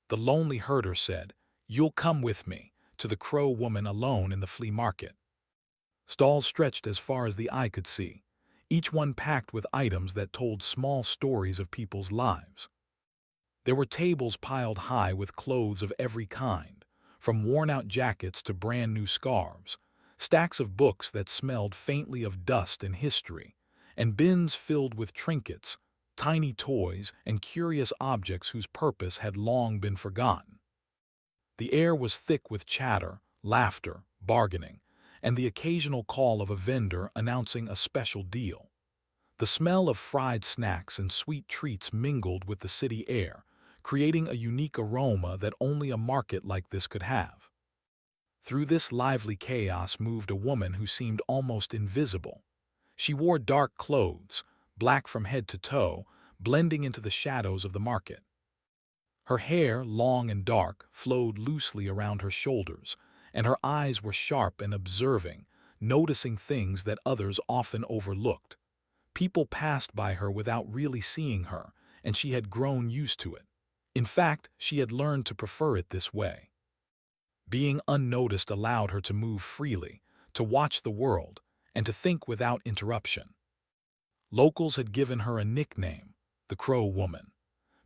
The lonely herder said, "You'll come with me," to the crow woman alone in the flea market. Stalls stretched as far as the eye could see, each one packed with items that told small stories of people's lives. There were tables piled high with clothes of every kind, from worn-out jackets to brand-new scarves, stacks of books that smelled faintly of dust and history, and bins filled with trinkets, tiny toys, and curious objects whose purpose had long been forgotten. The air was thick with chatter, laughter, bargaining, and the occasional call of a vendor announcing a special deal. The smell of fried snacks and sweet treats mingled with the city air, creating a unique aroma that only a market like this could have. Through this lively chaos moved a woman who seemed almost invisible. She wore dark clothes, black from head to toe, blending into the shadows of the market. Her hair, long and dark, flowed loosely around her shoulders, and her eyes were sharp and observing, noticing things that others often overlooked. People passed by her without really seeing her, and she had grown used to it. In fact, she had learned to prefer it this way. Being unnoticed allowed her to move freely, to watch the world, and to think without interruption. Locals had given her a nickname, the Crow Woman,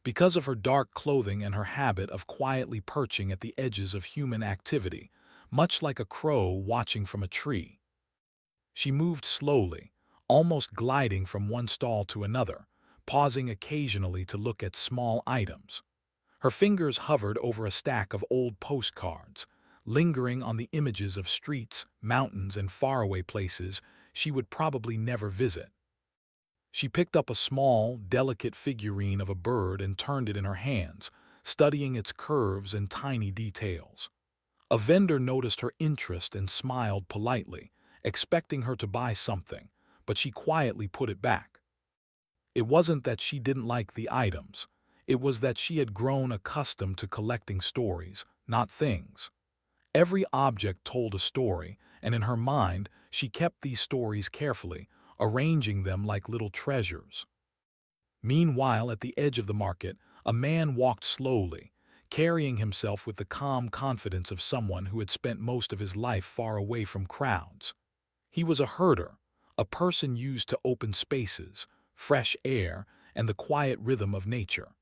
because of her dark clothing and her habit of quietly perching at the edges of human activity, much like a crow watching from a tree. She moved slowly, almost gliding from one stall to another, pausing occasionally to look at small items. Her fingers hovered over a stack of old postcards, lingering on the images of streets, mountains, and faraway places she would probably never visit. She picked up a small, delicate figurine of a bird and turned it in her hands, studying its curves and tiny details. A vendor noticed her interest and smiled politely, expecting her to buy something, but she quietly put it back. It wasn't that she didn't like the items. It was that she had grown accustomed to collecting stories, not things. Every object told a story, and in her mind, she kept these stories carefully, arranging them like little treasures. Meanwhile, at the edge of the market, a man walked slowly, carrying himself with the calm confidence of someone who had spent most of his life far away from crowds. He was a herder, a person used to open spaces, fresh air, and the quiet rhythm of nature.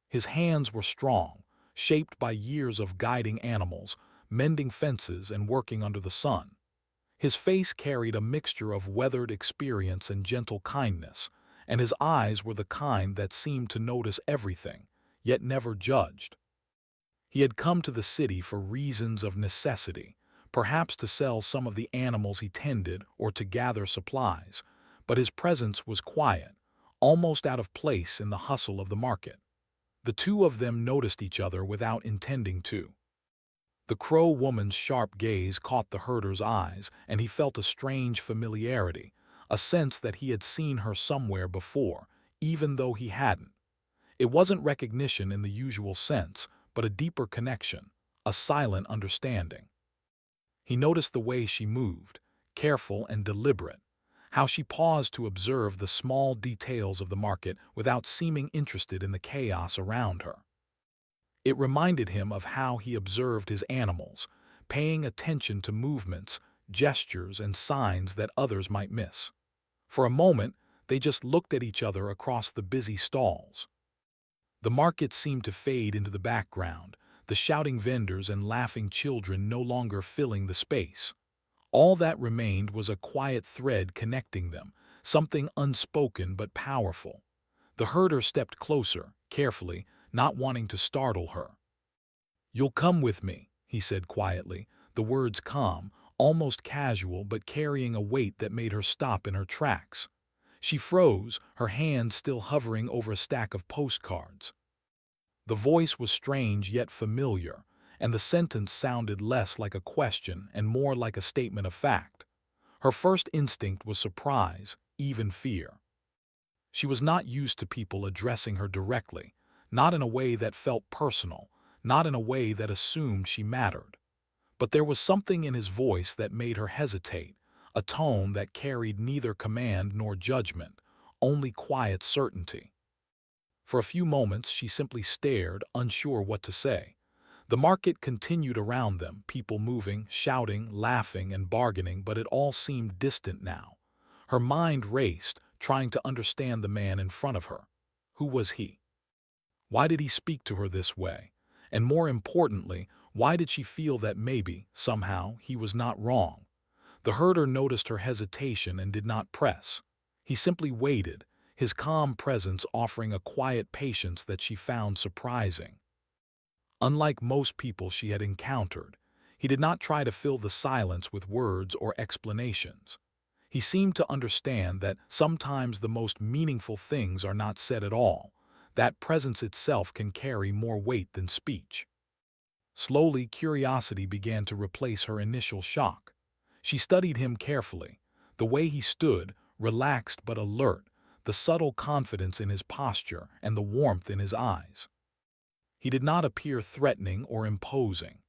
His hands were strong, shaped by years of guiding animals, mending fences, and working under the sun. His face carried a mixture of weathered experience and gentle kindness, and his eyes were the kind that seemed to notice everything, yet never judged. He had come to the city for reasons of necessity, perhaps to sell some of the animals he tended or to gather supplies, but his presence was quiet, almost out of place in the hustle of the market. The two of them noticed each other without intending to. The crow woman's sharp gaze caught the herder's eyes, and he felt a strange familiarity, a sense that he had seen her somewhere before, even though he hadn't. It wasn't recognition in the usual sense, but a deeper connection, a silent understanding. He noticed the way she moved, careful and deliberate, how she paused to observe the small details of the market without seeming interested in the chaos around her. It reminded him of how he observed his animals, paying attention to movements, gestures, and signs that others might miss. For a moment, they just looked at each other across the busy stalls. The market seemed to fade into the background, the shouting vendors and laughing children no longer filling the space. All that remained was a quiet thread connecting them, something unspoken but powerful. The herder stepped closer, carefully, not wanting to startle her. "You'll come with me," he said quietly, the words calm, almost casual but carrying a weight that made her stop in her tracks. She froze, her hand still hovering over a stack of postcards. The voice was strange yet familiar, and the sentence sounded less like a question and more like a statement of fact. Her first instinct was surprise, even fear. She was not used to people addressing her directly, not in a way that felt personal, not in a way that assumed she mattered. But there was something in his voice that made her hesitate, a tone that carried neither command nor judgment, only quiet certainty. For a few moments she simply stared, unsure what to say. The market continued around them, people moving, shouting, laughing, and bargaining, but it all seemed distant now. Her mind raced, trying to understand the man in front of her. Who was he? Why did he speak to her this way? And more importantly, why did she feel that maybe, somehow, he was not wrong? The herder noticed her hesitation and did not press. He simply waited, his calm presence offering a quiet patience that she found surprising. Unlike most people she had encountered, he did not try to fill the silence with words or explanations. He seemed to understand that sometimes the most meaningful things are not said at all, that presence itself can carry more weight than speech. Slowly, curiosity began to replace her initial shock. She studied him carefully, the way he stood, relaxed but alert, the subtle confidence in his posture and the warmth in his eyes. He did not appear threatening or imposing.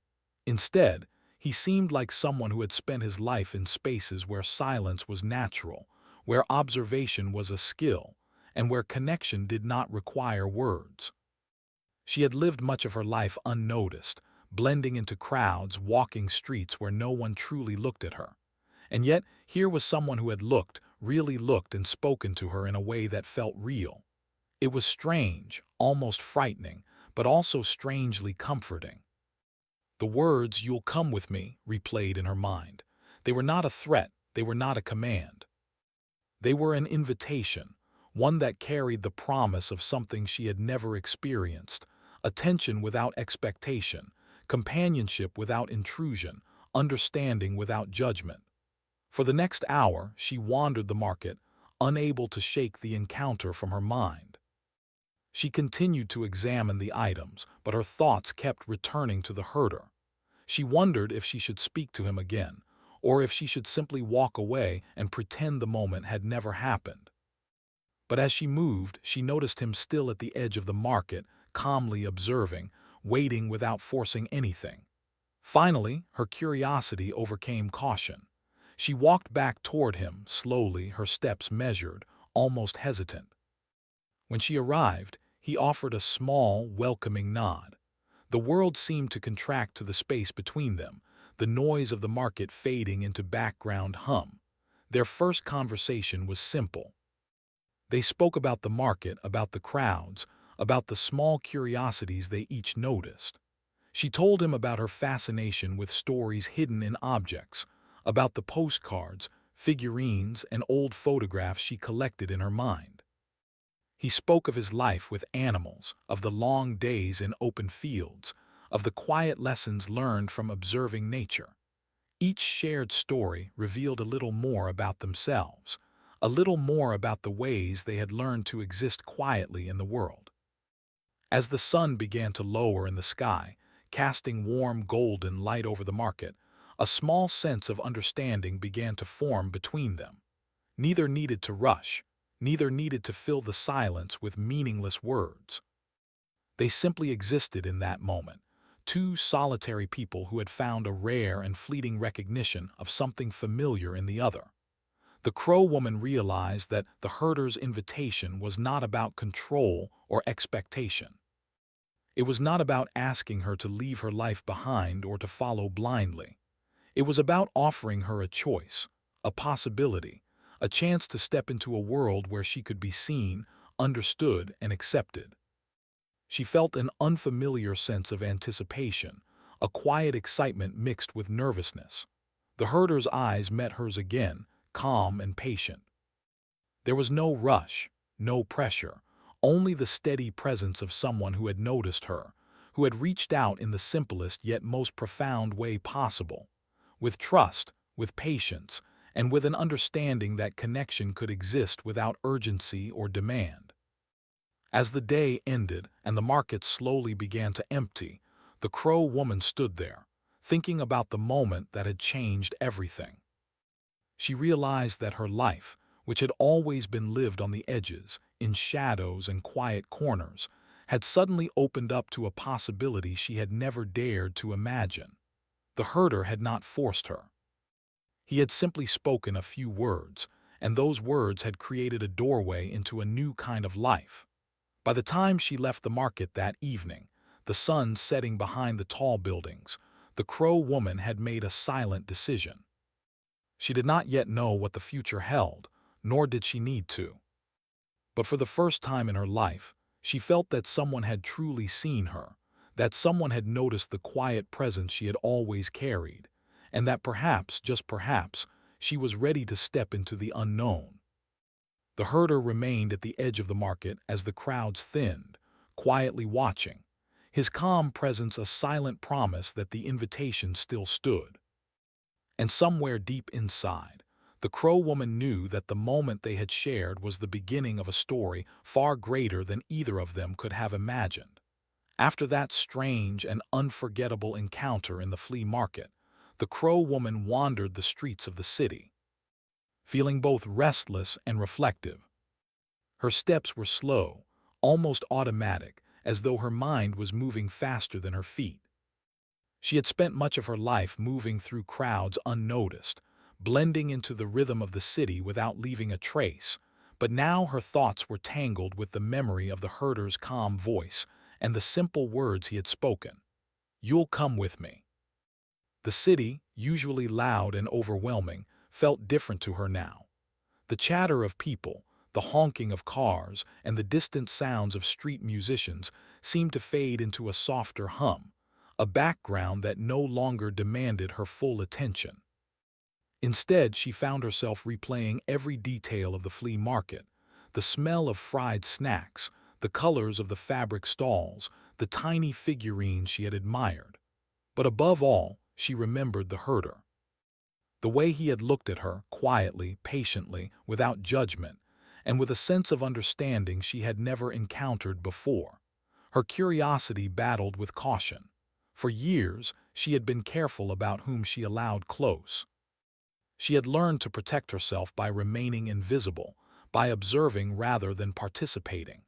Instead, he seemed like someone who had spent his life in spaces where silence was natural, where observation was a skill, and where connection did not require words. She had lived much of her life unnoticed, blending into crowds, walking streets where no one truly looked at her. And yet, here was someone who had looked, really looked, and spoken to her in a way that felt real. It was strange, almost frightening, but also strangely comforting. The words, "You'll come with me," replayed in her mind. They were not a threat, they were not a command. They were an invitation, one that carried the promise of something she had never experienced: attention without expectation, companionship without intrusion, understanding without judgment. For the next hour, she wandered the market, unable to shake the encounter from her mind. She continued to examine the items, but her thoughts kept returning to the herder. She wondered if she should speak to him again, or if she should simply walk away and pretend the moment had never happened. But as she moved, she noticed him still at the edge of the market, calmly observing, waiting without forcing anything. Finally, her curiosity overcame caution. She walked back toward him, slowly, her steps measured, almost hesitant. When she arrived, he offered a small, welcoming nod. The world seemed to contract to the space between them, the noise of the market fading into background hum. Their first conversation was simple. They spoke about the market, about the crowds, about the small curiosities they each noticed. She told him about her fascination with stories hidden in objects, about the postcards, figurines, and old photographs she collected in her mind. He spoke of his life with animals, of the long days in open fields, of the quiet lessons learned from observing nature. Each shared story revealed a little more about themselves, a little more about the ways they had learned to exist quietly in the world. As the sun began to lower in the sky, casting warm golden light over the market, a small sense of understanding began to form between them. Neither needed to rush, neither needed to fill the silence with meaningless words. They simply existed in that moment, two solitary people who had found a rare and fleeting recognition of something familiar in the other. The Crow woman realized that the herder's invitation was not about control or expectation. It was not about asking her to leave her life behind or to follow blindly. It was about offering her a choice, a possibility, a chance to step into a world where she could be seen, understood, and accepted. She felt an unfamiliar sense of anticipation, a quiet excitement mixed with nervousness. The herder's eyes met hers again, calm and patient. There was no rush, no pressure, only the steady presence of someone who had noticed her, who had reached out in the simplest yet most profound way possible, with trust, with patience, and with an understanding that connection could exist without urgency or demand. As the day ended and the market slowly began to empty, the Crow woman stood there, thinking about the moment that had changed everything. She realized that her life, which had always been lived on the edges, in shadows and quiet corners, had suddenly opened up to a possibility she had never dared to imagine. The herder had not forced her. He had simply spoken a few words, and those words had created a doorway into a new kind of life. By the time she left the market that evening, the sun setting behind the tall buildings, the Crow woman had made a silent decision. She did not yet know what the future held, nor did she need to. But for the first time in her life, she felt that someone had truly seen her, that someone had noticed the quiet presence she had always carried, and that perhaps, just perhaps, she was ready to step into the unknown. The herder remained at the edge of the market as the crowds thinned, quietly watching, his calm presence a silent promise that the invitation still stood. And somewhere deep inside, the Crow woman knew that the moment they had shared was the beginning of a story far greater than either of them could have imagined. After that strange and unforgettable encounter in the flea market, the Crow woman wandered the streets of the city, feeling both restless and reflective. Her steps were slow, almost automatic, as though her mind was moving faster than her feet. She had spent much of her life moving through crowds unnoticed, blending into the rhythm of the city without leaving a trace, but now her thoughts were tangled with the memory of the herder's calm voice and the simple words he had spoken. "You'll come with me." The city, usually loud and overwhelming, felt different to her now. The chatter of people, the honking of cars, and the distant sounds of street musicians seemed to fade into a softer hum, a background that no longer demanded her full attention. Instead, she found herself replaying every detail of the flea market, the smell of fried snacks, the colors of the fabric stalls, the tiny figurines she had admired. But above all, she remembered the herder. The way he had looked at her, quietly, patiently, without judgment, and with a sense of understanding she had never encountered before. Her curiosity battled with caution. For years, she had been careful about whom she allowed close. She had learned to protect herself by remaining invisible, by observing rather than participating.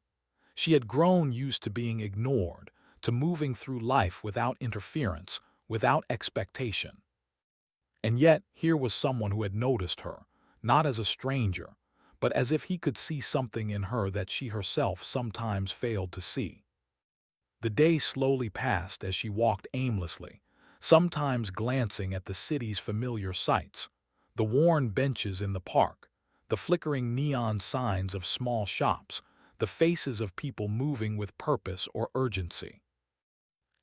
She had grown used to being ignored, to moving through life without interference, without expectation. And yet, here was someone who had noticed her, not as a stranger, but as if he could see something in her that she herself sometimes failed to see. The day slowly passed as she walked aimlessly, sometimes glancing at the city's familiar sights, the worn benches in the park, the flickering neon signs of small shops, the faces of people moving with purpose or urgency.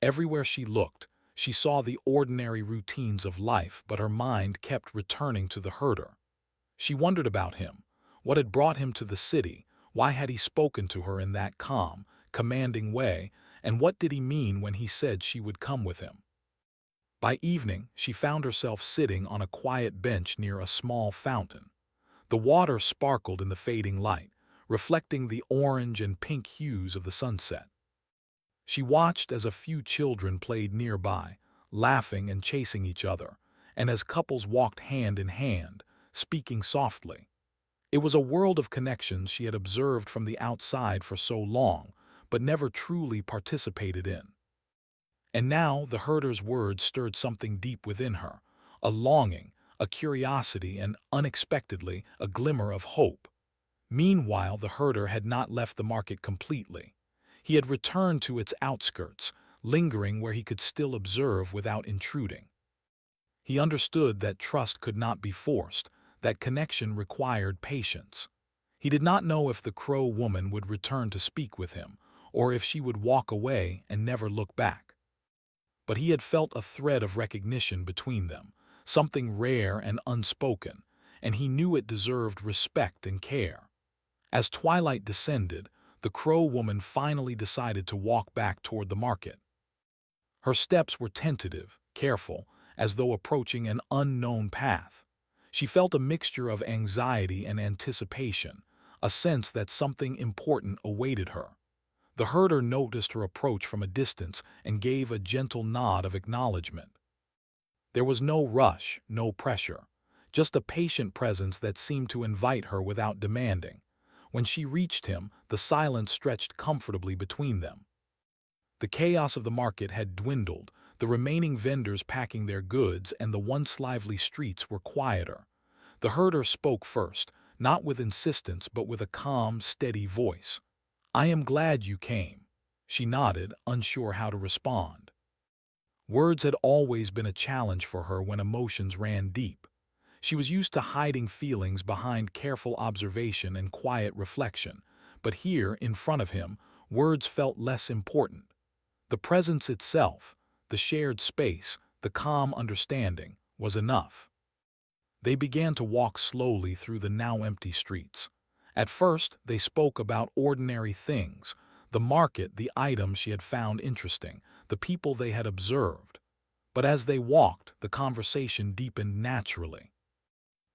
Everywhere she looked, she saw the ordinary routines of life, but her mind kept returning to the herder. She wondered about him. What had brought him to the city? Why had he spoken to her in that calm, commanding way? And what did he mean when he said she would come with him? By evening, she found herself sitting on a quiet bench near a small fountain. The water sparkled in the fading light, reflecting the orange and pink hues of the sunset. She watched as a few children played nearby, laughing and chasing each other, and as couples walked hand in hand, speaking softly. It was a world of connections she had observed from the outside for so long, but never truly participated in. And now the herder's words stirred something deep within her, a longing, a curiosity, and, unexpectedly, a glimmer of hope. Meanwhile, the herder had not left the market completely. He had returned to its outskirts, lingering where he could still observe without intruding. He understood that trust could not be forced, that connection required patience. He did not know if the Crow woman would return to speak with him, or if she would walk away and never look back. But he had felt a thread of recognition between them, something rare and unspoken, and he knew it deserved respect and care. As twilight descended, the Crow woman finally decided to walk back toward the market. Her steps were tentative, careful, as though approaching an unknown path. She felt a mixture of anxiety and anticipation, a sense that something important awaited her. The herder noticed her approach from a distance and gave a gentle nod of acknowledgement. There was no rush, no pressure, just a patient presence that seemed to invite her without demanding. When she reached him, the silence stretched comfortably between them. The chaos of the market had dwindled, the remaining vendors packing their goods, and the once lively streets were quieter. The herder spoke first, not with insistence but with a calm, steady voice. "I am glad you came." She nodded, unsure how to respond. Words had always been a challenge for her when emotions ran deep. She was used to hiding feelings behind careful observation and quiet reflection, but here, in front of him, words felt less important. The presence itself, the shared space, the calm understanding, was enough. They began to walk slowly through the now empty streets. At first, they spoke about ordinary things, the market, the items she had found interesting, the people they had observed. But as they walked, the conversation deepened naturally.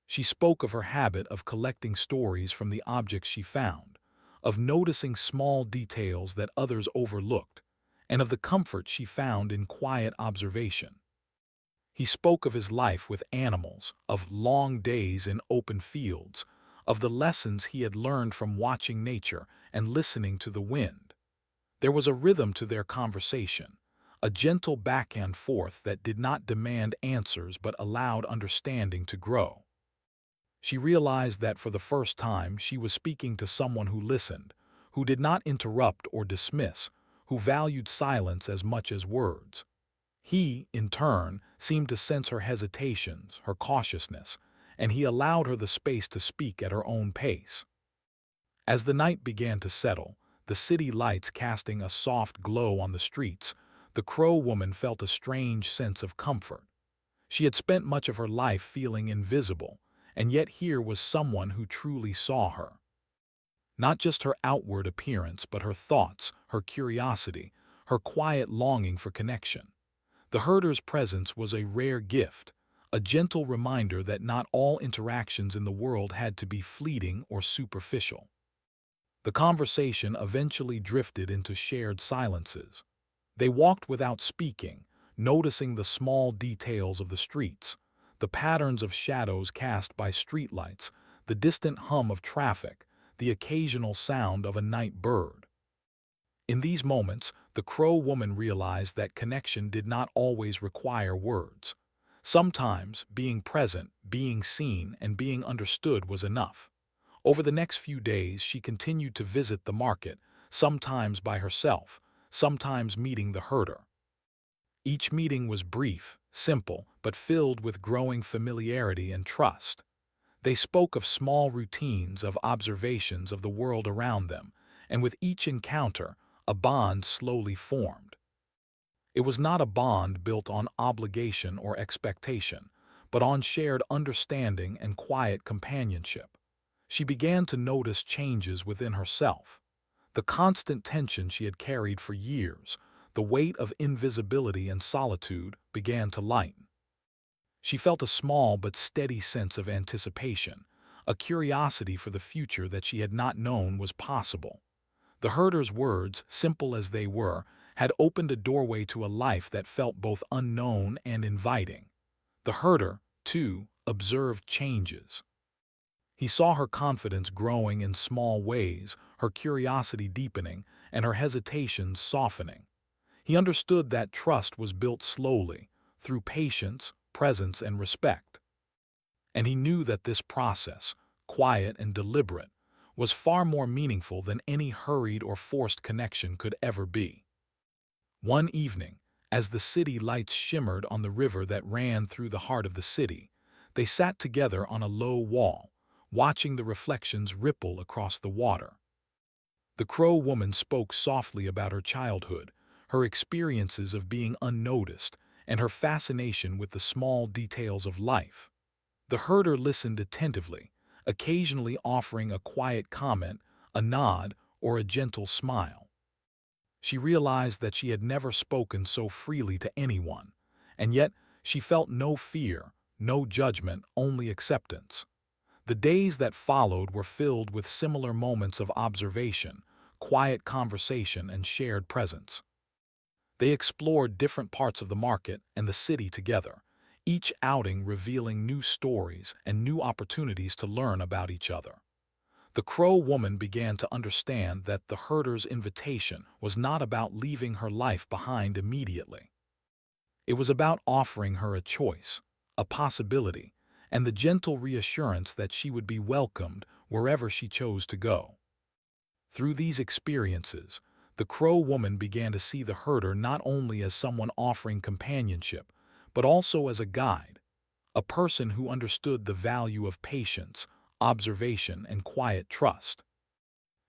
She spoke of her habit of collecting stories from the objects she found, of noticing small details that others overlooked, and of the comfort she found in quiet observation. He spoke of his life with animals, of long days in open fields, of the lessons he had learned from watching nature and listening to the wind. There was a rhythm to their conversation, a gentle back and forth that did not demand answers but allowed understanding to grow. She realized that for the first time she was speaking to someone who listened, who did not interrupt or dismiss, who valued silence as much as words. He, in turn, seemed to sense her hesitations, her cautiousness, and he allowed her the space to speak at her own pace. As the night began to settle, the city lights casting a soft glow on the streets, the Crow woman felt a strange sense of comfort. She had spent much of her life feeling invisible, and yet here was someone who truly saw her. Not just her outward appearance, but her thoughts, her curiosity, her quiet longing for connection. The herder's presence was a rare gift, a gentle reminder that not all interactions in the world had to be fleeting or superficial. The conversation eventually drifted into shared silences. They walked without speaking, noticing the small details of the streets, the patterns of shadows cast by streetlights, the distant hum of traffic, the occasional sound of a night bird. In these moments, the Crow woman realized that connection did not always require words. Sometimes, being present, being seen, and being understood was enough. Over the next few days, she continued to visit the market, sometimes by herself, sometimes meeting the herder. Each meeting was brief, simple, but filled with growing familiarity and trust. They spoke of small routines, of observations of the world around them, and with each encounter, a bond slowly formed. It was not a bond built on obligation or expectation, but on shared understanding and quiet companionship. She began to notice changes within herself. The constant tension she had carried for years, the weight of invisibility and solitude, began to lighten. She felt a small but steady sense of anticipation, a curiosity for the future that she had not known was possible. The herder's words, simple as they were, had opened a doorway to a life that felt both unknown and inviting. The herder, too, observed changes. He saw her confidence growing in small ways, her curiosity deepening, and her hesitations softening. He understood that trust was built slowly, through patience, presence, and respect. And he knew that this process, quiet and deliberate, was far more meaningful than any hurried or forced connection could ever be. One evening, as the city lights shimmered on the river that ran through the heart of the city, they sat together on a low wall, watching the reflections ripple across the water. The Crow woman spoke softly about her childhood, her experiences of being unnoticed, and her fascination with the small details of life. The herder listened attentively, occasionally offering a quiet comment, a nod, or a gentle smile. She realized that she had never spoken so freely to anyone, and yet she felt no fear, no judgment, only acceptance. The days that followed were filled with similar moments of observation, quiet conversation, and shared presence. They explored different parts of the market and the city together, each outing revealing new stories and new opportunities to learn about each other. The Crow woman began to understand that the herder's invitation was not about leaving her life behind immediately. It was about offering her a choice, a possibility, and the gentle reassurance that she would be welcomed wherever she chose to go. Through these experiences, the Crow woman began to see the herder not only as someone offering companionship, but also as a guide, a person who understood the value of patience, observation, and quiet trust.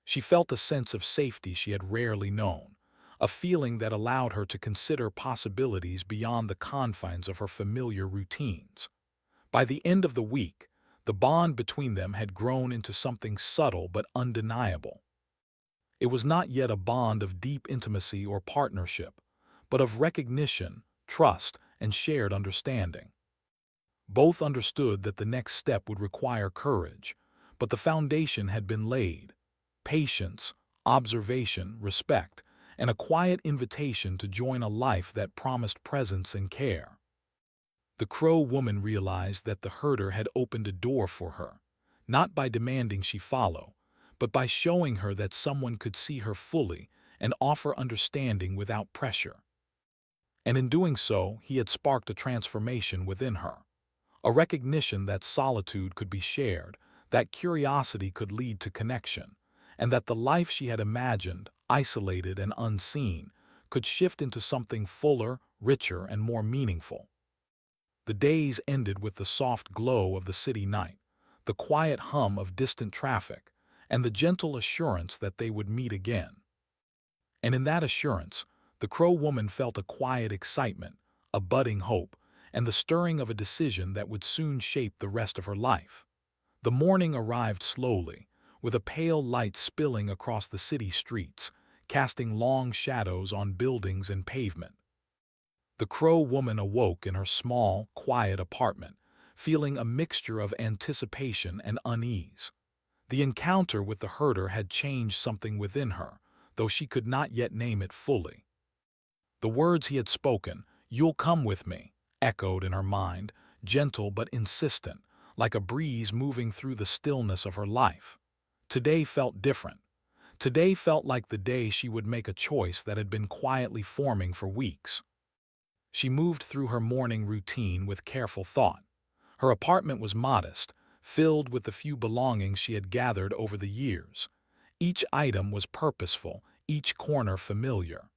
She felt a sense of safety she had rarely known, a feeling that allowed her to consider possibilities beyond the confines of her familiar routines. By the end of the week, the bond between them had grown into something subtle but undeniable. It was not yet a bond of deep intimacy or partnership, but of recognition, trust, and shared understanding. Both understood that the next step would require courage, but the foundation had been laid: patience, observation, respect, and a quiet invitation to join a life that promised presence and care. The Crow woman realized that the herder had opened a door for her, not by demanding she follow, but by showing her that someone could see her fully and offer understanding without pressure. And in doing so, he had sparked a transformation within her, a recognition that solitude could be shared, that curiosity could lead to connection, and that the life she had imagined, isolated and unseen, could shift into something fuller, richer, and more meaningful. The days ended with the soft glow of the city night, the quiet hum of distant traffic, and the gentle assurance that they would meet again. And in that assurance, the Crow woman felt a quiet excitement, a budding hope, and the stirring of a decision that would soon shape the rest of her life. The morning arrived slowly, with a pale light spilling across the city streets, casting long shadows on buildings and pavement. The Crow woman awoke in her small, quiet apartment, feeling a mixture of anticipation and unease. The encounter with the herder had changed something within her, though she could not yet name it fully. The words he had spoken, "You'll come with me," echoed in her mind, gentle but insistent, like a breeze moving through the stillness of her life. Today felt different. Today felt like the day she would make a choice that had been quietly forming for weeks. She moved through her morning routine with careful thought. Her apartment was modest, filled with the few belongings she had gathered over the years. Each item was purposeful, each corner familiar.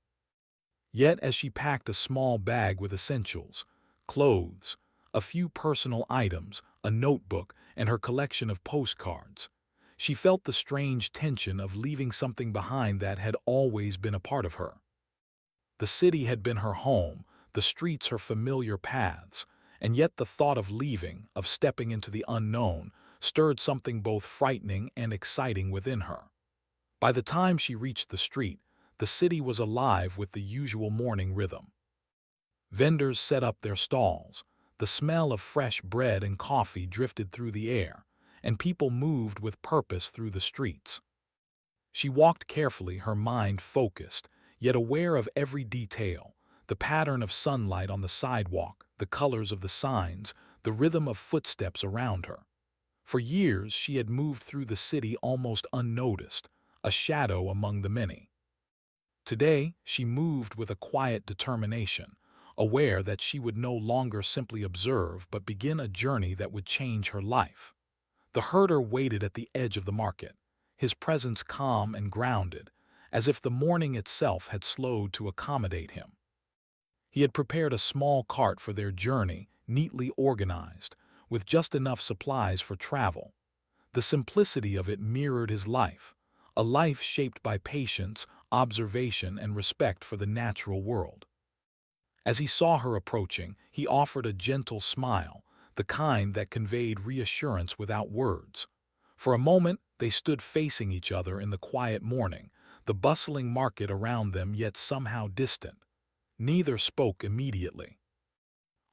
Yet as she packed a small bag with essentials, clothes, a few personal items, a notebook, and her collection of postcards, she felt the strange tension of leaving something behind that had always been a part of her. The city had been her home, the streets her familiar paths, and yet the thought of leaving, of stepping into the unknown, stirred something both frightening and exciting within her. By the time she reached the street, the city was alive with the usual morning rhythm. Vendors set up their stalls, the smell of fresh bread and coffee drifted through the air, and people moved with purpose through the streets. She walked carefully, her mind focused, yet aware of every detail: the pattern of sunlight on the sidewalk, the colors of the signs, the rhythm of footsteps around her. For years she had moved through the city almost unnoticed, a shadow among the many. Today she moved with a quiet determination, aware that she would no longer simply observe but begin a journey that would change her life. The herder waited at the edge of the market, his presence calm and grounded, as if the morning itself had slowed to accommodate him. He had prepared a small cart for their journey, neatly organized, with just enough supplies for travel. The simplicity of it mirrored his life, a life shaped by patience, observation, and respect for the natural world. As he saw her approaching, he offered a gentle smile, the kind that conveyed reassurance without words. For a moment, they stood facing each other in the quiet morning, the bustling market around them yet somehow distant. Neither spoke immediately.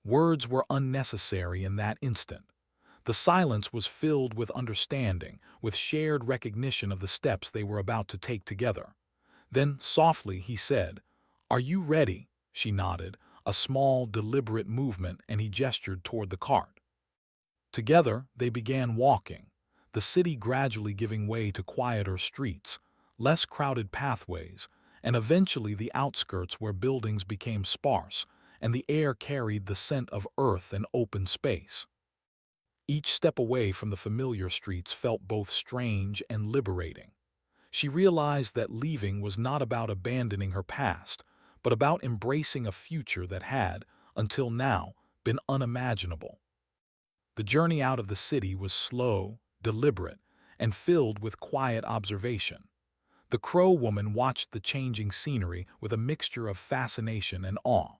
Words were unnecessary in that instant. The silence was filled with understanding, with shared recognition of the steps they were about to take together. Then, softly, he said, "Are you ready?" She nodded, a small, deliberate movement, and he gestured toward the cart. Together, they began walking, the city gradually giving way to quieter streets, less crowded pathways, and eventually the outskirts where buildings became sparse, and the air carried the scent of earth and open space. Each step away from the familiar streets felt both strange and liberating. She realized that leaving was not about abandoning her past, but about embracing a future that had, until now, been unimaginable. The journey out of the city was slow, deliberate, and filled with quiet observation. The Crow Woman watched the changing scenery with a mixture of fascination and awe.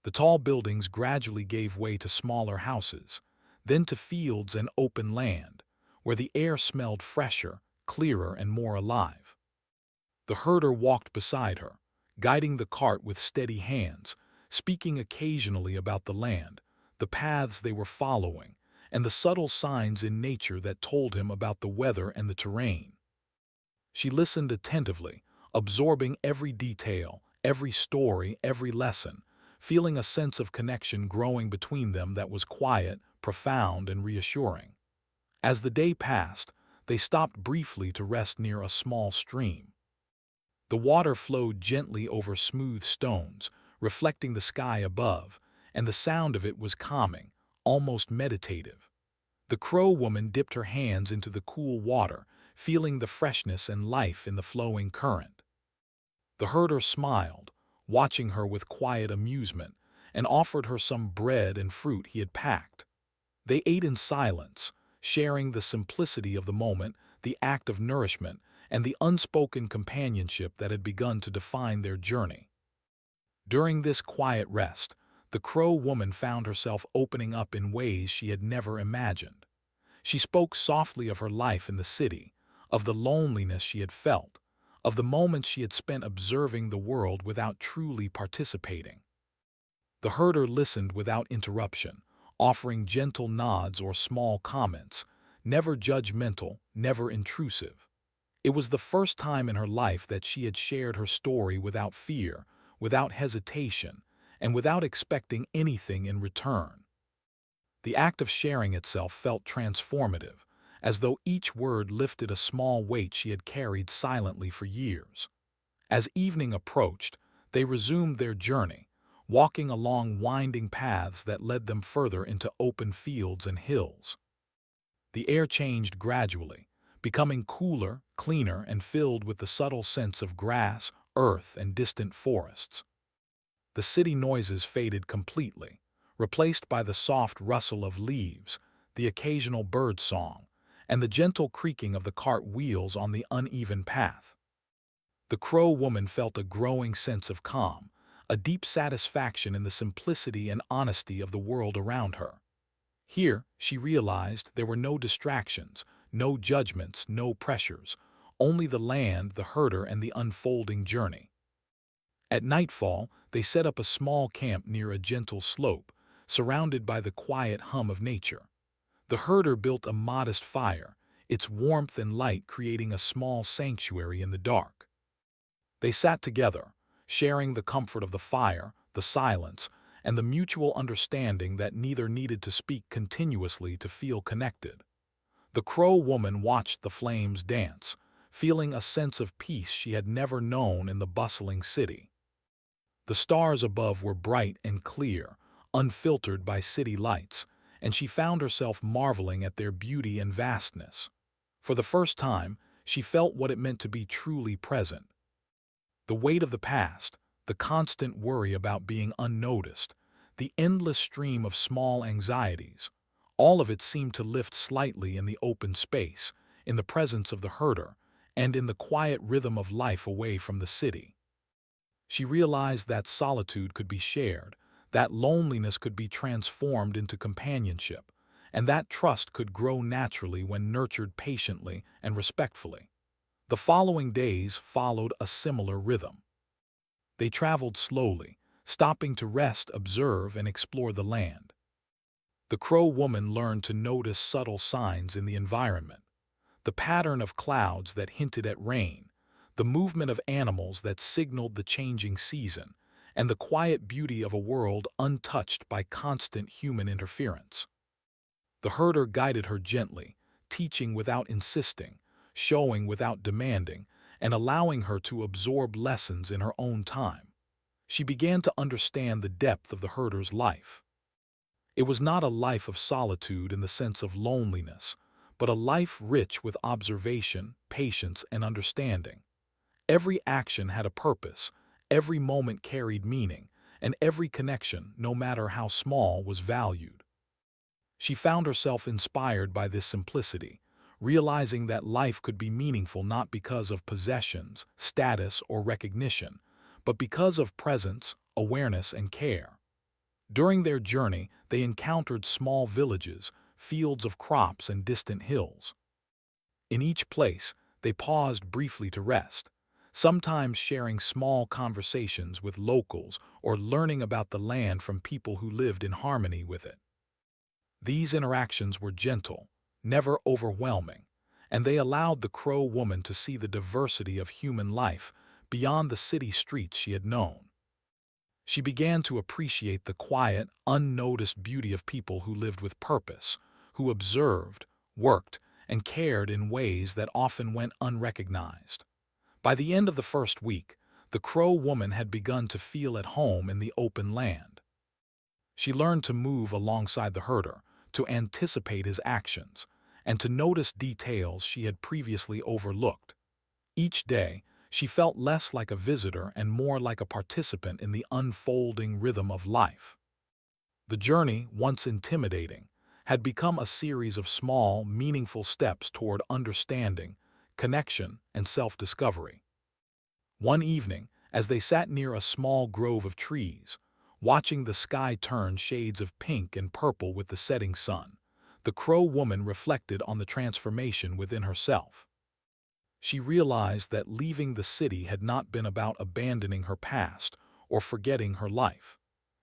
The tall buildings gradually gave way to smaller houses, then to fields and open land, where the air smelled fresher, clearer, and more alive. The herder walked beside her, guiding the cart with steady hands, speaking occasionally about the land, the paths they were following, and the subtle signs in nature that told him about the weather and the terrain. She listened attentively, absorbing every detail, every story, every lesson, feeling a sense of connection growing between them that was quiet, profound, and reassuring. As the day passed, they stopped briefly to rest near a small stream. The water flowed gently over smooth stones, reflecting the sky above, and the sound of it was calming, almost meditative. The Crow Woman dipped her hands into the cool water, feeling the freshness and life in the flowing current. The herder smiled, watching her with quiet amusement, and offered her some bread and fruit he had packed. They ate in silence, sharing the simplicity of the moment, the act of nourishment, and the unspoken companionship that had begun to define their journey. During this quiet rest, the Crow Woman found herself opening up in ways she had never imagined. She spoke softly of her life in the city, of the loneliness she had felt, of the moments she had spent observing the world without truly participating. The herder listened without interruption, offering gentle nods or small comments, never judgmental, never intrusive. It was the first time in her life that she had shared her story without fear, without hesitation, and without expecting anything in return. The act of sharing itself felt transformative, as though each word lifted a small weight she had carried silently for years. As evening approached, they resumed their journey, walking along winding paths that led them further into open fields and hills. The air changed gradually, becoming cooler, cleaner, and filled with the subtle scents of grass, earth, and distant forests. The city noises faded completely, replaced by the soft rustle of leaves, the occasional bird song, and the gentle creaking of the cart wheels on the uneven path. The Crow Woman felt a growing sense of calm, a deep satisfaction in the simplicity and honesty of the world around her. Here, she realized, there were no distractions, no judgments, no pressures, only the land, the herder, and the unfolding journey. At nightfall, they set up a small camp near a gentle slope, surrounded by the quiet hum of nature. The herder built a modest fire, its warmth and light creating a small sanctuary in the dark. They sat together, sharing the comfort of the fire, the silence, and the mutual understanding that neither needed to speak continuously to feel connected. The Crow Woman watched the flames dance, feeling a sense of peace she had never known in the bustling city. The stars above were bright and clear, unfiltered by city lights, and she found herself marveling at their beauty and vastness. For the first time, she felt what it meant to be truly present. The weight of the past, the constant worry about being unnoticed, the endless stream of small anxieties, all of it seemed to lift slightly in the open space, in the presence of the herder, and in the quiet rhythm of life away from the city. She realized that solitude could be shared, that loneliness could be transformed into companionship, and that trust could grow naturally when nurtured patiently and respectfully. The following days followed a similar rhythm. They traveled slowly, stopping to rest, observe, and explore the land. The Crow Woman learned to notice subtle signs in the environment, the pattern of clouds that hinted at rain, the movement of animals that signaled the changing season, and the quiet beauty of a world untouched by constant human interference. The herder guided her gently, teaching without insisting, showing without demanding, and allowing her to absorb lessons in her own time. She began to understand the depth of the herder's life. It was not a life of solitude in the sense of loneliness, but a life rich with observation, patience, and understanding. Every action had a purpose, every moment carried meaning, and every connection, no matter how small, was valued. She found herself inspired by this simplicity, realizing that life could be meaningful not because of possessions, status, or recognition, but because of presence, awareness, and care. During their journey, they encountered small villages, fields of crops, and distant hills. In each place, they paused briefly to rest, sometimes sharing small conversations with locals or learning about the land from people who lived in harmony with it. These interactions were gentle, never overwhelming, and they allowed the Crow woman to see the diversity of human life beyond the city streets she had known. She began to appreciate the quiet, unnoticed beauty of people who lived with purpose, who observed, worked, and cared in ways that often went unrecognized. By the end of the first week, the Crow woman had begun to feel at home in the open land. She learned to move alongside the herder, to anticipate his actions, and to notice details she had previously overlooked. Each day, she felt less like a visitor and more like a participant in the unfolding rhythm of life. The journey, once intimidating, had become a series of small, meaningful steps toward understanding, connection, and self-discovery. One evening, as they sat near a small grove of trees, watching the sky turn shades of pink and purple with the setting sun, the Crow woman reflected on the transformation within herself. She realized that leaving the city had not been about abandoning her past or forgetting her life.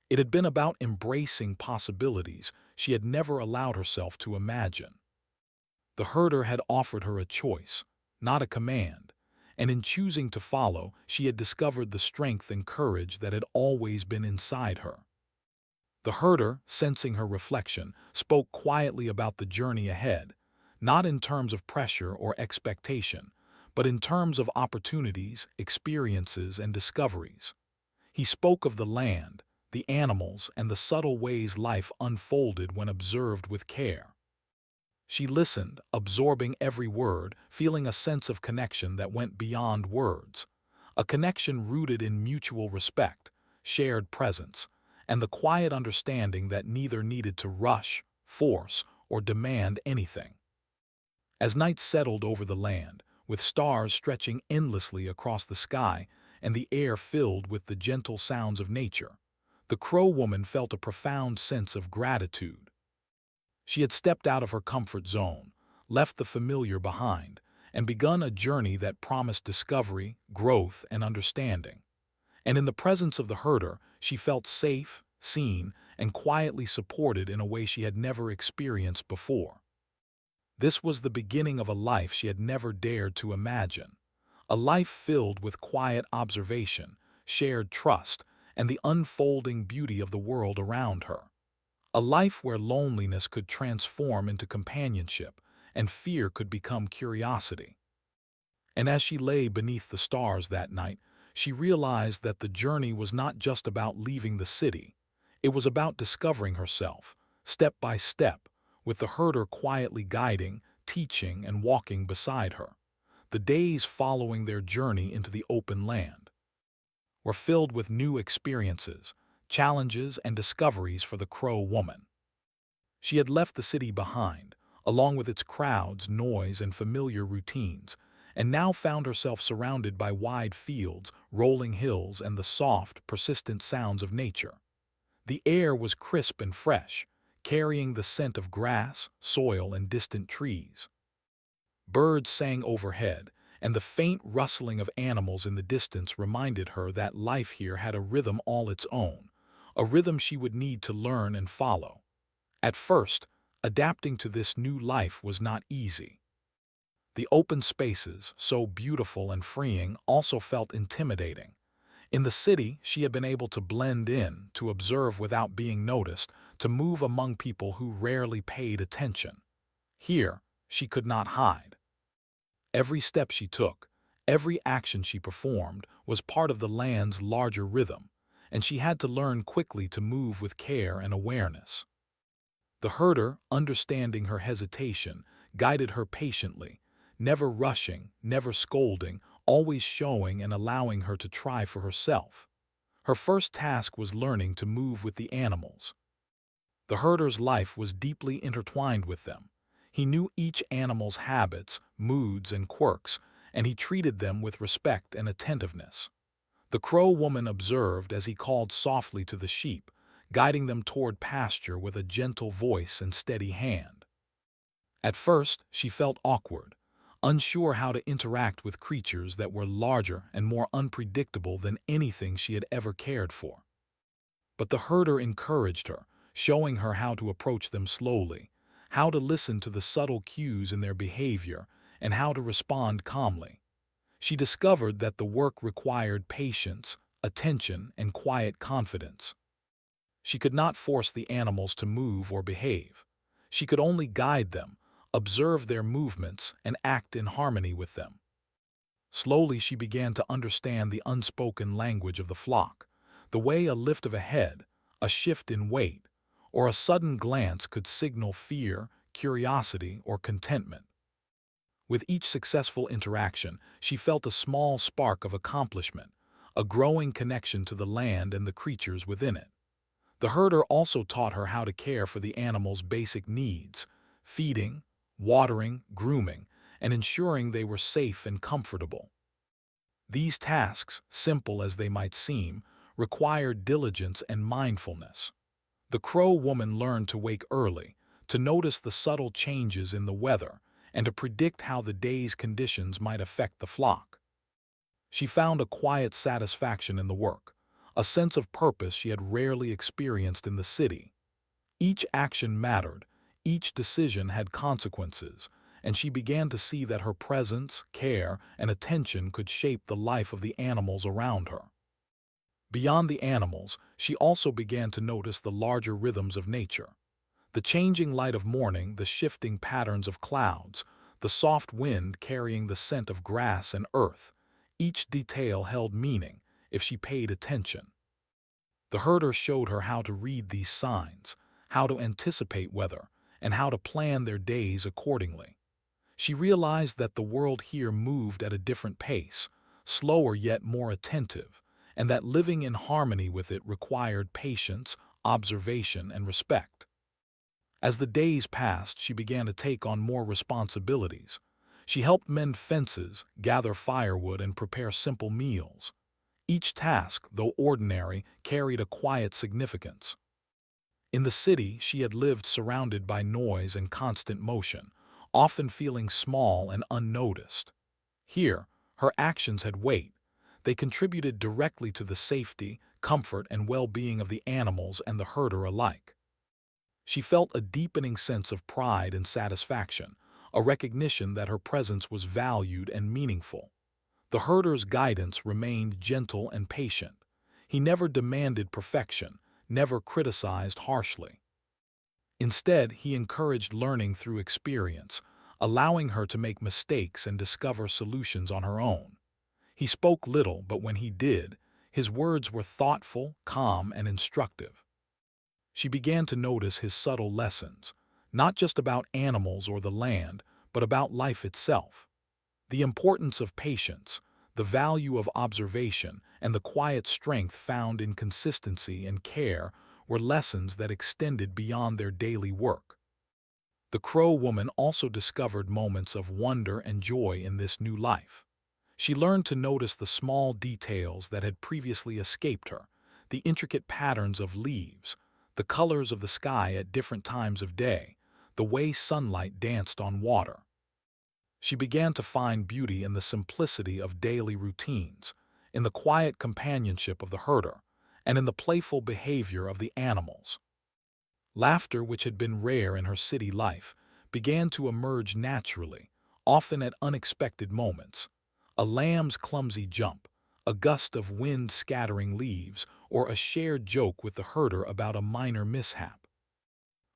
It had been about embracing possibilities she had never allowed herself to imagine. The herder had offered her a choice, not a command, and in choosing to follow, she had discovered the strength and courage that had always been inside her. The herder, sensing her reflection, spoke quietly about the journey ahead, not in terms of pressure or expectation, but in terms of opportunities, experiences, and discoveries. He spoke of the land, the animals, and the subtle ways life unfolded when observed with care. She listened, absorbing every word, feeling a sense of connection that went beyond words, a connection rooted in mutual respect, shared presence, and the quiet understanding that neither needed to rush, force, or demand anything. As night settled over the land, with stars stretching endlessly across the sky and the air filled with the gentle sounds of nature, the Crow woman felt a profound sense of gratitude. She had stepped out of her comfort zone, left the familiar behind, and begun a journey that promised discovery, growth, and understanding. And in the presence of the herder, she felt safe, seen, and quietly supported in a way she had never experienced before. This was the beginning of a life she had never dared to imagine, a life filled with quiet observation, shared trust, and the unfolding beauty of the world around her. A life where loneliness could transform into companionship and fear could become curiosity. And as she lay beneath the stars that night, she realized that the journey was not just about leaving the city. It was about discovering herself, step by step, with the herder quietly guiding, teaching, and walking beside her. The days following their journey into the open land were filled with new experiences, challenges, and discoveries for the Crow woman. She had left the city behind, along with its crowds, noise, and familiar routines, and now found herself surrounded by wide fields, rolling hills, and the soft, persistent sounds of nature. The air was crisp and fresh, carrying the scent of grass, soil, and distant trees. Birds sang overhead, and the faint rustling of animals in the distance reminded her that life here had a rhythm all its own, a rhythm she would need to learn and follow. At first, adapting to this new life was not easy. The open spaces, so beautiful and freeing, also felt intimidating. In the city, she had been able to blend in, to observe without being noticed, to move among people who rarely paid attention. Here, she could not hide. Every step she took, every action she performed, was part of the land's larger rhythm, and she had to learn quickly to move with care and awareness. The herder, understanding her hesitation, guided her patiently, never rushing, never scolding, always showing and allowing her to try for herself. Her first task was learning to move with the animals. The herder's life was deeply intertwined with them. He knew each animal's habits, moods, and quirks, and he treated them with respect and attentiveness. The crow woman observed as he called softly to the sheep, guiding them toward pasture with a gentle voice and steady hand. At first, she felt awkward, unsure how to interact with creatures that were larger and more unpredictable than anything she had ever cared for. But the herder encouraged her, showing her how to approach them slowly, how to listen to the subtle cues in their behavior, and how to respond calmly. She discovered that the work required patience, attention, and quiet confidence. She could not force the animals to move or behave. She could only guide them, observe their movements, and act in harmony with them. Slowly she began to understand the unspoken language of the flock, the way a lift of a head, a shift in weight, or a sudden glance could signal fear, curiosity, or contentment. With each successful interaction, she felt a small spark of accomplishment, a growing connection to the land and the creatures within it. The herder also taught her how to care for the animals' basic needs: feeding, watering, grooming, and ensuring they were safe and comfortable. These tasks, simple as they might seem, required diligence and mindfulness. The crow woman learned to wake early, to notice the subtle changes in the weather, and to predict how the day's conditions might affect the flock. She found a quiet satisfaction in the work, a sense of purpose she had rarely experienced in the city. Each action mattered, each decision had consequences, and she began to see that her presence, care, and attention could shape the life of the animals around her. Beyond the animals, she also began to notice the larger rhythms of nature. The changing light of morning, the shifting patterns of clouds, the soft wind carrying the scent of grass and earth. Each detail held meaning if she paid attention. The herder showed her how to read these signs, how to anticipate weather, and how to plan their days accordingly. She realized that the world here moved at a different pace, slower yet more attentive, and that living in harmony with it required patience, observation, and respect. As the days passed, she began to take on more responsibilities. She helped mend fences, gather firewood, and prepare simple meals. Each task, though ordinary, carried a quiet significance. In the city, she had lived surrounded by noise and constant motion, often feeling small and unnoticed. Here, her actions had weight. They contributed directly to the safety, comfort, and well-being of the animals and the herder alike. She felt a deepening sense of pride and satisfaction, a recognition that her presence was valued and meaningful. The herder's guidance remained gentle and patient. He never demanded perfection, never criticized harshly. Instead, he encouraged learning through experience, allowing her to make mistakes and discover solutions on her own. He spoke little, but when he did, his words were thoughtful, calm, and instructive. She began to notice his subtle lessons, not just about animals or the land, but about life itself. The importance of patience, the value of observation, and the quiet strength found in consistency and care were lessons that extended beyond their daily work. The crow woman also discovered moments of wonder and joy in this new life. She learned to notice the small details that had previously escaped her, the intricate patterns of leaves, the colors of the sky at different times of day, the way sunlight danced on water. She began to find beauty in the simplicity of daily routines, in the quiet companionship of the herder, and in the playful behavior of the animals. Laughter, which had been rare in her city life, began to emerge naturally, often at unexpected moments. A lamb's clumsy jump, a gust of wind scattering leaves, or a shared joke with the herder about a minor mishap.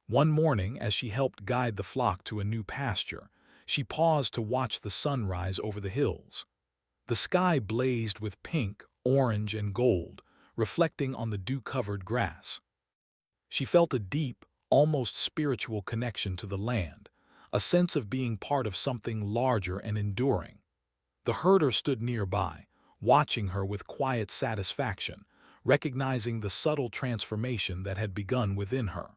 One morning, as she helped guide the flock to a new pasture, she paused to watch the sunrise over the hills. The sky blazed with pink, orange, and gold, reflecting on the dew-covered grass. She felt a deep, almost spiritual connection to the land, a sense of being part of something larger and enduring. The herder stood nearby, watching her with quiet satisfaction, recognizing the subtle transformation that had begun within her.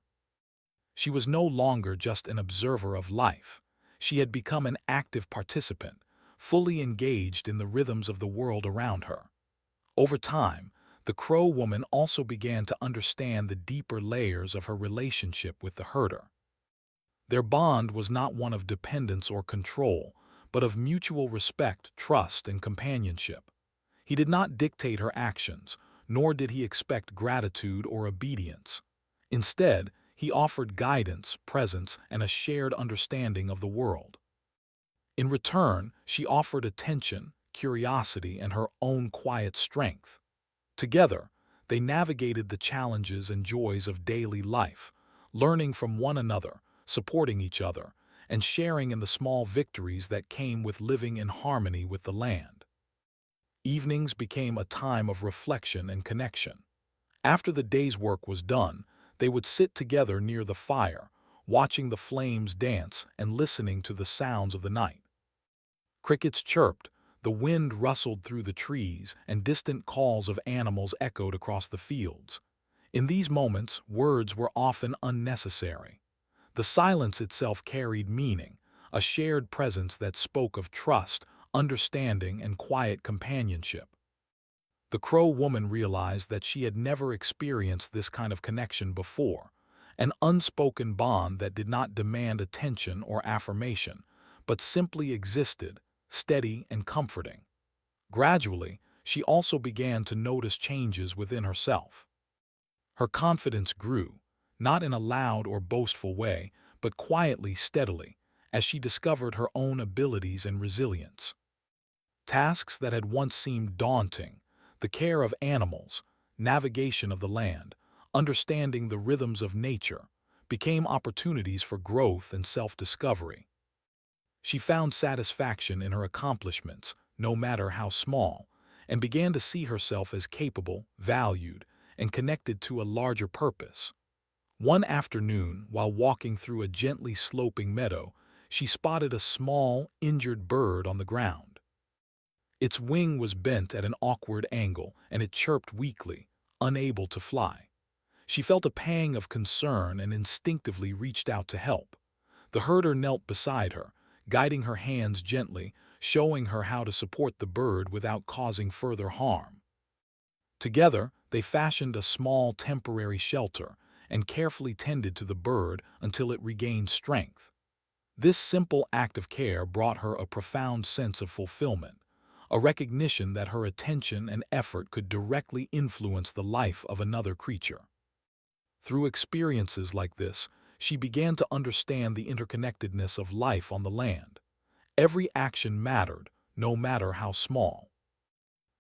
She was no longer just an observer of life. She had become an active participant, fully engaged in the rhythms of the world around her. Over time, the Crow woman also began to understand the deeper layers of her relationship with the herder. Their bond was not one of dependence or control, but of mutual respect, trust, and companionship. He did not dictate her actions, nor did he expect gratitude or obedience. Instead, he offered guidance, presence, and a shared understanding of the world. In return, she offered attention, curiosity, and her own quiet strength. Together, they navigated the challenges and joys of daily life, learning from one another, supporting each other, and sharing in the small victories that came with living in harmony with the land. Evenings became a time of reflection and connection. After the day's work was done, they would sit together near the fire, watching the flames dance and listening to the sounds of the night. Crickets chirped, the wind rustled through the trees, and distant calls of animals echoed across the fields. In these moments, words were often unnecessary. The silence itself carried meaning, a shared presence that spoke of trust, understanding, and quiet companionship. The Crow woman realized that she had never experienced this kind of connection before, an unspoken bond that did not demand attention or affirmation, but simply existed, steady and comforting. Gradually, she also began to notice changes within herself. Her confidence grew, not in a loud or boastful way, but quietly, steadily, as she discovered her own abilities and resilience. Tasks that had once seemed daunting, the care of animals, navigation of the land, understanding the rhythms of nature, became opportunities for growth and self-discovery. She found satisfaction in her accomplishments, no matter how small, and began to see herself as capable, valued, and connected to a larger purpose. One afternoon, while walking through a gently sloping meadow, she spotted a small, injured bird on the ground. Its wing was bent at an awkward angle, and it chirped weakly, unable to fly. She felt a pang of concern and instinctively reached out to help. The herder knelt beside her, guiding her hands gently, showing her how to support the bird without causing further harm. Together, they fashioned a small temporary shelter and carefully tended to the bird until it regained strength. This simple act of care brought her a profound sense of fulfillment, a recognition that her attention and effort could directly influence the life of another creature. Through experiences like this, she began to understand the interconnectedness of life on the land. Every action mattered, no matter how small.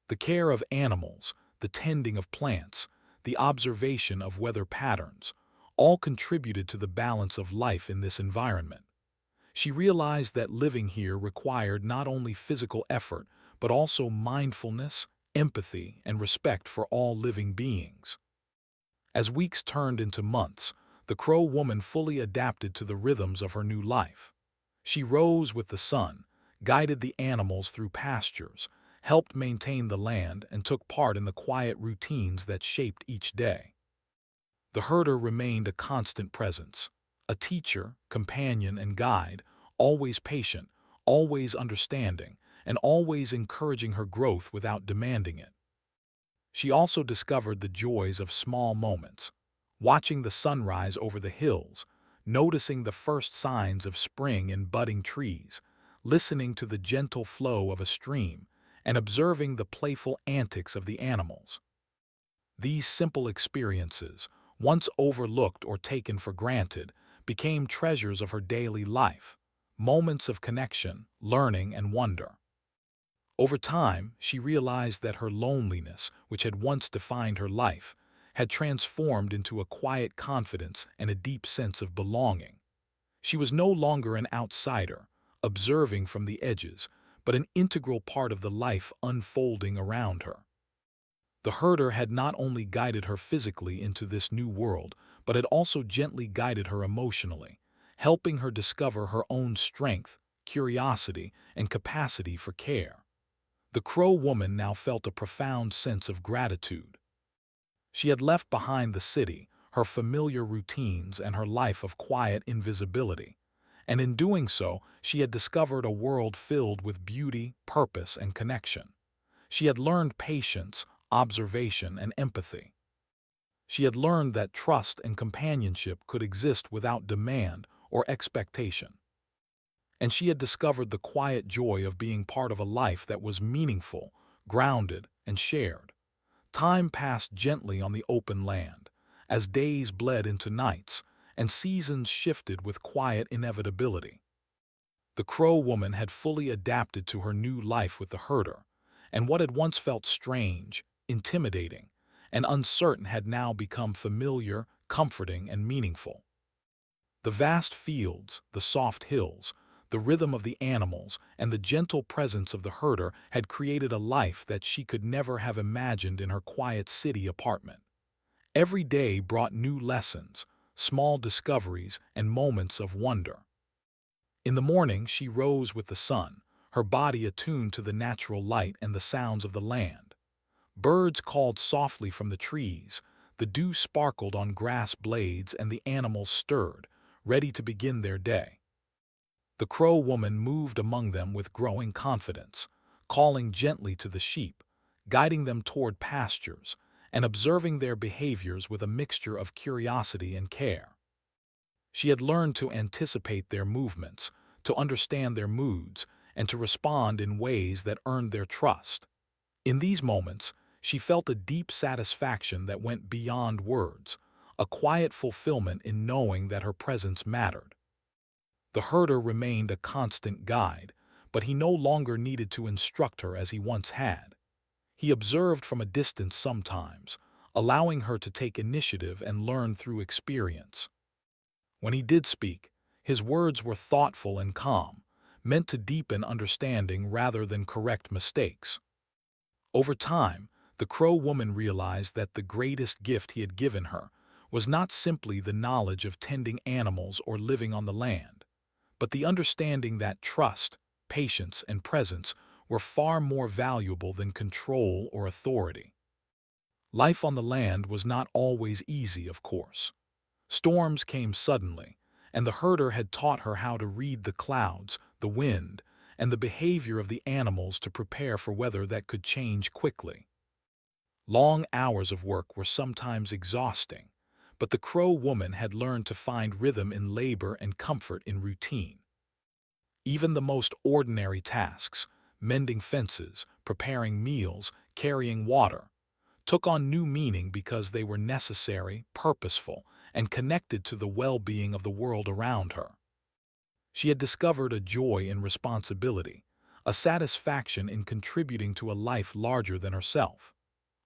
The care of animals, the tending of plants, the observation of weather patterns, all contributed to the balance of life in this environment. She realized that living here required not only physical effort, but also mindfulness, empathy, and respect for all living beings. As weeks turned into months, the Crow woman fully adapted to the rhythms of her new life. She rose with the sun, guided the animals through pastures, helped maintain the land, and took part in the quiet routines that shaped each day. The herder remained a constant presence, a teacher, companion, and guide, always patient, always understanding, and always encouraging her growth without demanding it. She also discovered the joys of small moments, watching the sunrise over the hills, noticing the first signs of spring in budding trees, listening to the gentle flow of a stream, and observing the playful antics of the animals. These simple experiences, once overlooked or taken for granted, became treasures of her daily life, moments of connection, learning, and wonder. Over time, she realized that her loneliness, which had once defined her life, had transformed into a quiet confidence and a deep sense of belonging. She was no longer an outsider, observing from the edges, but an integral part of the life unfolding around her. The herder had not only guided her physically into this new world, but had also gently guided her emotionally, helping her discover her own strength, curiosity, and capacity for care. The Crow Woman now felt a profound sense of gratitude. She had left behind the city, her familiar routines, and her life of quiet invisibility. And in doing so, she had discovered a world filled with beauty, purpose, and connection. She had learned patience, observation, and empathy. She had learned that trust and companionship could exist without demand or expectation. And she had discovered the quiet joy of being part of a life that was meaningful, grounded, and shared. Time passed gently on the open land, as days bled into nights, and seasons shifted with quiet inevitability. The Crow Woman had fully adapted to her new life with the herder, and what had once felt strange, intimidating, and uncertain had now become familiar, comforting, and meaningful. The vast fields, the soft hills, the rhythm of the animals, and the gentle presence of the herder had created a life that she could never have imagined in her quiet city apartment. Every day brought new lessons, small discoveries, and moments of wonder. In the morning she rose with the sun, her body attuned to the natural light and the sounds of the land. Birds called softly from the trees, the dew sparkled on grass blades, and the animals stirred, ready to begin their day. The Crow Woman moved among them with growing confidence, calling gently to the sheep, guiding them toward pastures, and observing their behaviors with a mixture of curiosity and care. She had learned to anticipate their movements, to understand their moods, and to respond in ways that earned their trust. In these moments, she felt a deep satisfaction that went beyond words, a quiet fulfillment in knowing that her presence mattered. The herder remained a constant guide, but he no longer needed to instruct her as he once had. He observed from a distance sometimes, allowing her to take initiative and learn through experience. When he did speak, his words were thoughtful and calm, meant to deepen understanding rather than correct mistakes. Over time, the Crow Woman realized that the greatest gift he had given her was not simply the knowledge of tending animals or living on the land, but the understanding that trust, patience, and presence were far more valuable than control or authority. Life on the land was not always easy, of course. Storms came suddenly, and the herder had taught her how to read the clouds, the wind, and the behavior of the animals to prepare for weather that could change quickly. Long hours of work were sometimes exhausting, but the Crow Woman had learned to find rhythm in labor and comfort in routine. Even the most ordinary tasks, mending fences, preparing meals, carrying water, took on new meaning because they were necessary, purposeful, and connected to the well-being of the world around her. She had discovered a joy in responsibility, a satisfaction in contributing to a life larger than herself.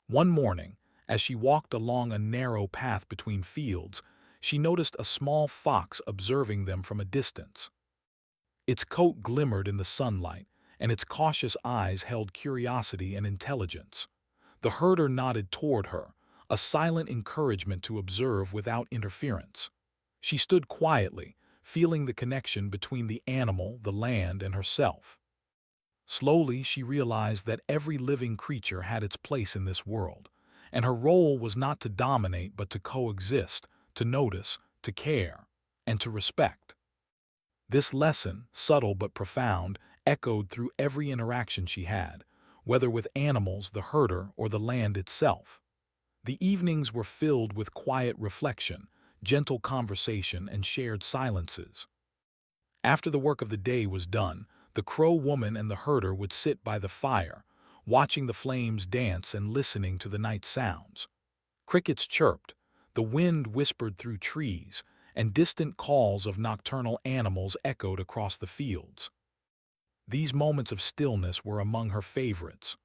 One morning, as she walked along a narrow path between fields, she noticed a small fox observing them from a distance. Its coat glimmered in the sunlight, and its cautious eyes held curiosity and intelligence. The herder nodded toward her, a silent encouragement to observe without interference. She stood quietly, feeling the connection between the animal, the land, and herself. Slowly, she realized that every living creature had its place in this world, and her role was not to dominate but to coexist, to notice, to care, and to respect. This lesson, subtle but profound, echoed through every interaction she had, whether with animals, the herder, or the land itself. The evenings were filled with quiet reflection, gentle conversation, and shared silences. After the work of the day was done, the Crow Woman and the herder would sit by the fire, watching the flames dance and listening to the night sounds. Crickets chirped, the wind whispered through trees, and distant calls of nocturnal animals echoed across the fields. These moments of stillness were among her favorites.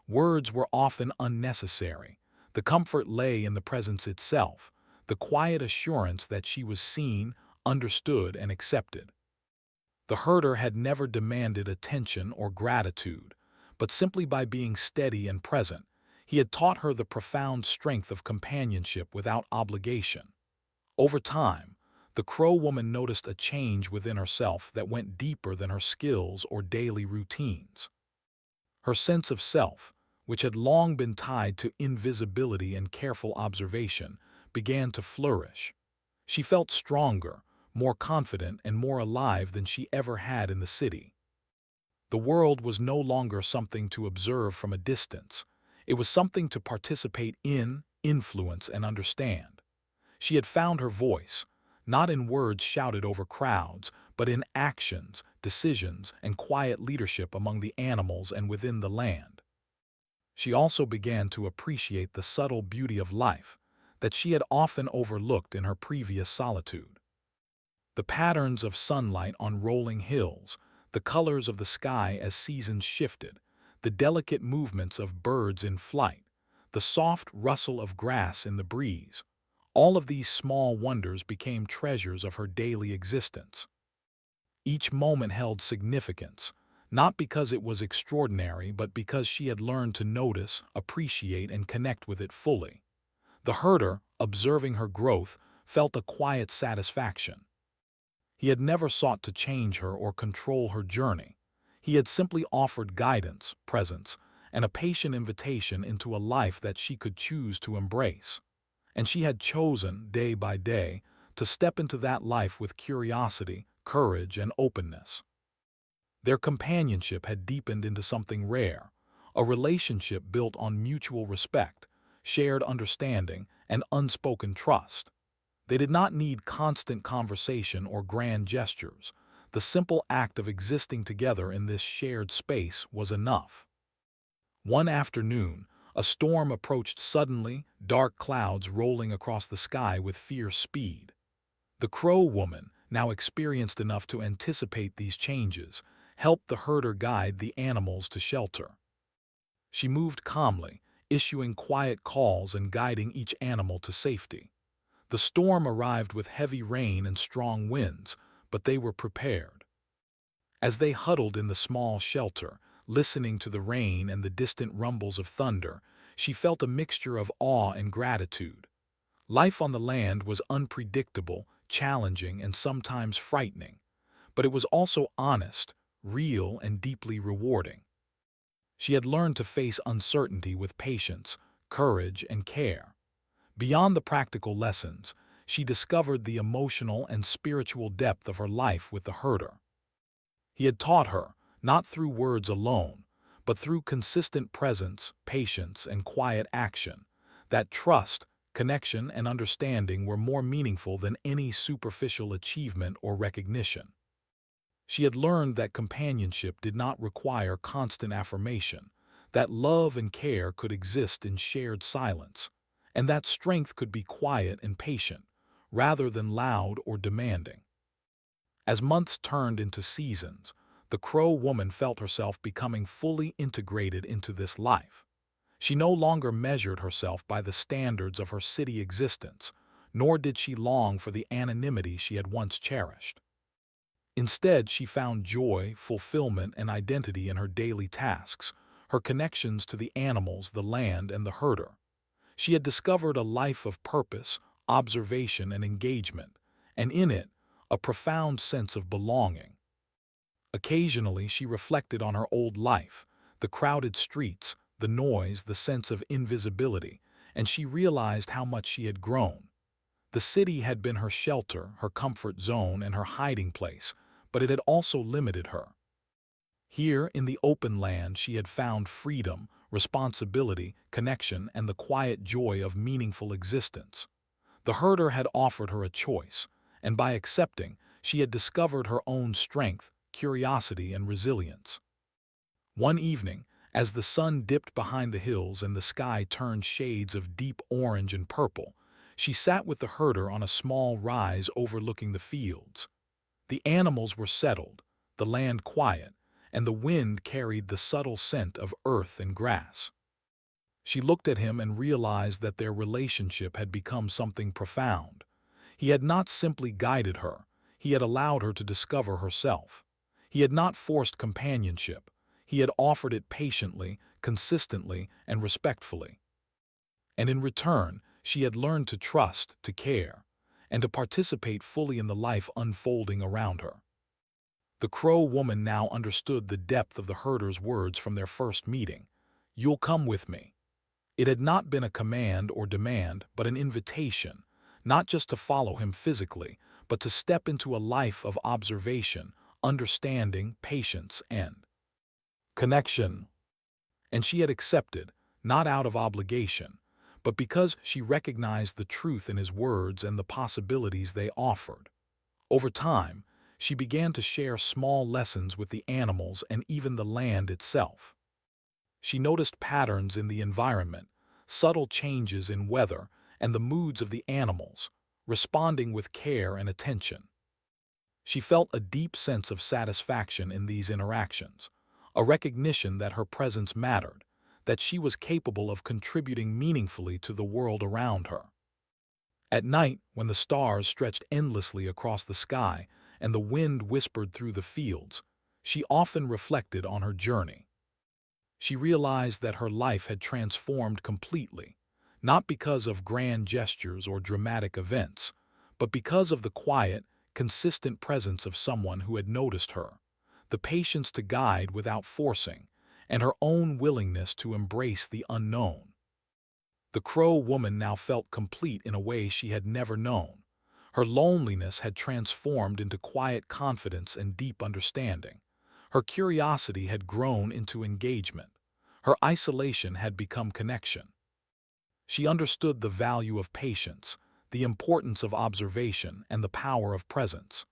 Words were often unnecessary. The comfort lay in the presence itself, the quiet assurance that she was seen, understood, and accepted. The herder had never demanded attention or gratitude, but simply by being steady and present, he had taught her the profound strength of companionship without obligation. Over time, The Crow Woman noticed a change within herself that went deeper than her skills or daily routines. Her sense of self, which had long been tied to invisibility and careful observation, began to flourish. She felt stronger, more confident, and more alive than she ever had in the city. The world was no longer something to observe from a distance. It was something to participate in, influence, and understand. She had found her voice, not in words shouted over crowds, but in actions, decisions, and quiet leadership among the animals and within the land. She also began to appreciate the subtle beauty of life that she had often overlooked in her previous solitude. The patterns of sunlight on rolling hills, the colors of the sky as seasons shifted, the delicate movements of birds in flight, the soft rustle of grass in the breeze, all of these small wonders became treasures of her daily existence. Each moment held significance, not because it was extraordinary, but because she had learned to notice, appreciate, and connect with it fully. The herder, observing her growth, felt a quiet satisfaction. He had never sought to change her or control her journey. He had simply offered guidance, presence, and a patient invitation into a life that she could choose to embrace. And she had chosen, day by day, to step into that life with curiosity, courage, and openness. Their companionship had deepened into something rare, a relationship built on mutual respect, shared understanding, and unspoken trust. They did not need constant conversation or grand gestures. The simple act of existing together in this shared space was enough. One afternoon, a storm approached suddenly, dark clouds rolling across the sky with fierce speed. The Crow Woman, now experienced enough to anticipate these changes, helped the herder guide the animals to shelter. She moved calmly, issuing quiet calls and guiding each animal to safety. The storm arrived with heavy rain and strong winds, but they were prepared. As they huddled in the small shelter, listening to the rain and the distant rumbles of thunder, she felt a mixture of awe and gratitude. Life on the land was unpredictable, challenging, and sometimes frightening, but it was also honest, real, and deeply rewarding. She had learned to face uncertainty with patience, courage, and care. Beyond the practical lessons, she discovered the emotional and spiritual depth of her life with the herder. He had taught her, not through words alone, but through consistent presence, patience, and quiet action, that trust, connection, and understanding were more meaningful than any superficial achievement or recognition. She had learned that companionship did not require constant affirmation, that love and care could exist in shared silence, and that strength could be quiet and patient, rather than loud or demanding. As months turned into seasons, the Crow Woman felt herself becoming fully integrated into this life. She no longer measured herself by the standards of her city existence, nor did she long for the anonymity she had once cherished. Instead, she found joy, fulfillment, and identity in her daily tasks, her connections to the animals, the land, and the herder. She had discovered a life of purpose, observation, and engagement, and in it, a profound sense of belonging. Occasionally, she reflected on her old life, the crowded streets, the noise, the sense of invisibility, and she realized how much she had grown. The city had been her shelter, her comfort zone, and her hiding place, but it had also limited her. Here, in the open land, she had found freedom, responsibility, connection, and the quiet joy of meaningful existence. The herder had offered her a choice, and by accepting, she had discovered her own strength, curiosity, and resilience. One evening, as the sun dipped behind the hills and the sky turned shades of deep orange and purple, she sat with the herder on a small rise overlooking the fields. The animals were settled, the land quiet, and the wind carried the subtle scent of earth and grass. She looked at him and realized that their relationship had become something profound. He had not simply guided her, he had allowed her to discover herself. He had not forced companionship, he had offered it patiently, consistently, and respectfully. And in return, she had learned to trust, to care. and to participate fully in the life unfolding around her. The Crow woman now understood the depth of the herder's words from their first meeting. "You'll come with me." It had not been a command or demand, but an invitation, not just to follow him physically, but to step into a life of observation, understanding, patience, and connection. And she had accepted, not out of obligation, but because she recognized the truth in his words and the possibilities they offered. Over time, she began to share small lessons with the animals and even the land itself. She noticed patterns in the environment, subtle changes in weather, and the moods of the animals, responding with care and attention. She felt a deep sense of satisfaction in these interactions, a recognition that her presence mattered, that she was capable of contributing meaningfully to the world around her. At night, when the stars stretched endlessly across the sky and the wind whispered through the fields, she often reflected on her journey. She realized that her life had transformed completely, not because of grand gestures or dramatic events, but because of the quiet, consistent presence of someone who had noticed her, the patience to guide without forcing, and her own willingness to embrace the unknown. The Crow woman now felt complete in a way she had never known. Her loneliness had transformed into quiet confidence and deep understanding. Her curiosity had grown into engagement. Her isolation had become connection. She understood the value of patience, the importance of observation, and the power of presence.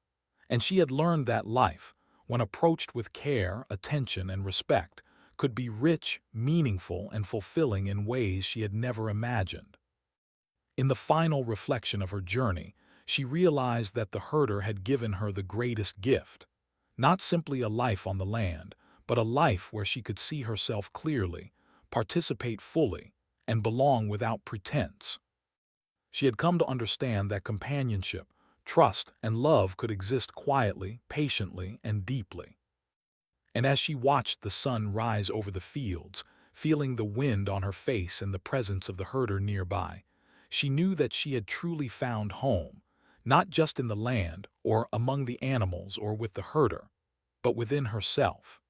And she had learned that life, when approached with care, attention, and respect, could be rich, meaningful, and fulfilling in ways she had never imagined. In the final reflection of her journey, she realized that the herder had given her the greatest gift, not simply a life on the land, but a life where she could see herself clearly, participate fully, and belong without pretense. She had come to understand that companionship, trust, and love could exist quietly, patiently, and deeply. And as she watched the sun rise over the fields, feeling the wind on her face and the presence of the herder nearby, she knew that she had truly found home, not just in the land or among the animals or with the herder, but within herself.